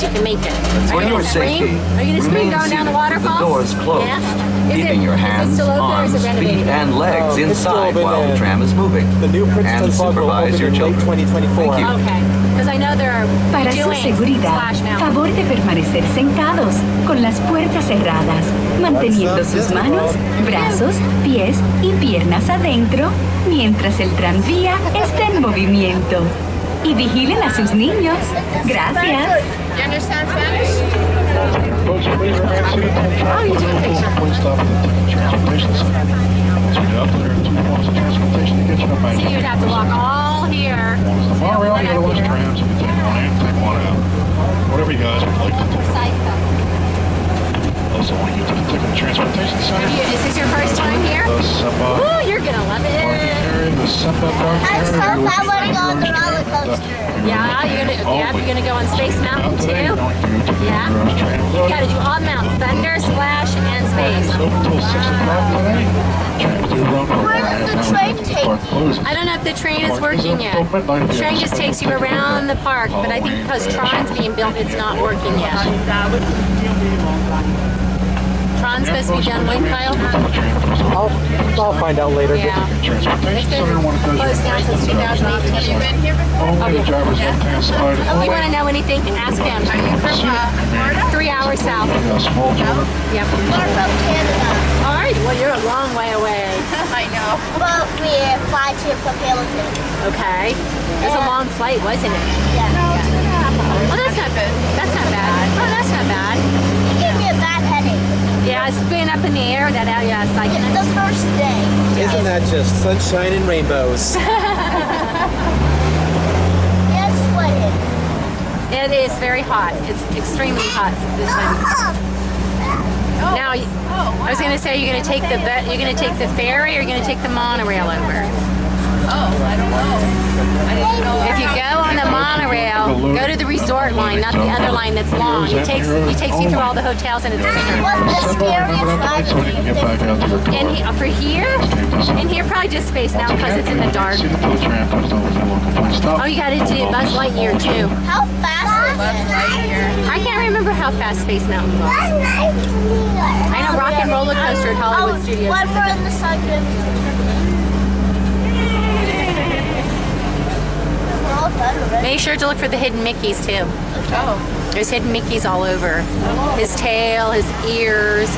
you can make it. For Are you your going to scream? safety, Are you going to scream remain going down the seated waterfall? with the doors closed, Yeah. keeping your hands, still open, or arms, is it feet, renovated? and legs It's still inside open, while the tram is moving. The new And Princeton Fog will supervise open your in late children. 2024. Thank you. Okay, because I know they're Para su doing seguridad, Splash Mountain. favor de permanecer sentados, con las puertas cerradas, manteniendo sus manos, brazos, pies y piernas adentro, mientras el tranvía está en movimiento. Y vigilen a sus niños. Gracias. You understand Spanish? Folks, please remain seated until the tram comes to a full stop at the ticket transportation center. Once you get up there, 2 forms of transportation to get you to bank. So you'd have to walk all here. One is the monorail, the other one is trams. You can take one in, take one out. Whatever you guys would like to do. Also, when you get to the ticket transportation center, Is this your first time here? the SEPA Ooh, you're going to love parking it. area, the SEPA parking I area. so you'll I be want to go on the understand roller that coaster. Yeah, you're gonna go on Space Mountain Not today, too. you're going to the Yeah. Gross Tram. You gotta do all mounts, Thunder, Splash, and Space. Open until 6 o'clock today. Trams do run over Where does the train take Park closes. I don't know if the train is working yet. The train just takes you around the park, but I think because Tron's being built, it's not working yet. Tron's supposed to be done when, Kyle? I'll find out later. Yeah. It's been closed down since 2018. Have you been here before? Only the driver's left-hand side. If you want to know anything, ask him. Are you from Florida? 3 hours south. A small tour. Yep. We're from Canada. All right, well, you're a long way away. I know. Well, we fly to from Hamilton. Okay. It was a long flight, wasn't it? Yeah. Well, that's not bad. That's not bad. Oh, that's not bad. It gave me a bad headache. Yeah, it's been up in the air. That out, yeah, it's like It's the first day. Isn't that just sunshine and rainbows? Yeah, it's sweating. it is very hot. It's extremely hot this time. Now, I was going to say you're going to take the ferry or you're going to take the monorail over. Oh, I don't know. I didn't know. If you go on the monorail, go to the resort line, not the other line that's long. It takes you through all the hotels and it's quicker. What's the scariest ride So when you can get back out to your car. And for here, in here probably just Space Mountain because it's in the dark. See the tram comes over the local police stop. Oh, you got to do Buzz Lightyear too. How fast is it? I can't remember how fast Space Mountain was. I know Rock and Roller Coaster at Hollywood Studios. One more in the sun. Make sure to look for the hidden Mickeys too. Oh. There's hidden Mickeys all over. His tail, his ears.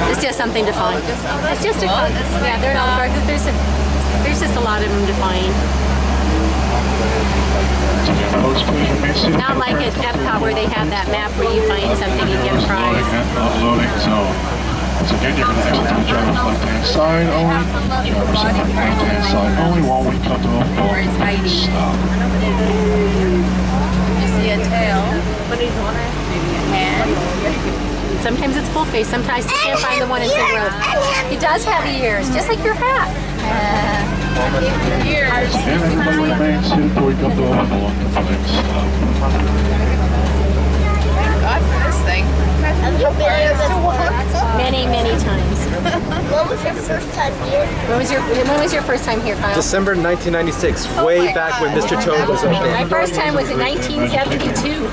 It's just something to find. It's just a yeah. They're not dark. There's just a lot of them to find. Folks, please remain seated. Not like at Epcot where they have that map where you find something you get a prize. Unloading zone. Once again, you're going to exit to the driver's left-hand side only. Driver's left-hand side only while we come to a full stop. You see a tail. Maybe a hand. Sometimes it's full face. Sometimes you can't find the one in Cigarette. He does have ears, just like your hat. Ears. Again, everybody remain seated until we come to a full stop. God for this thing. Have you been here before? Many, many times. What was your first time here? When was your first time here, Kyle? December 1996, way back when Mr. Toad was open. My first time was in 1972.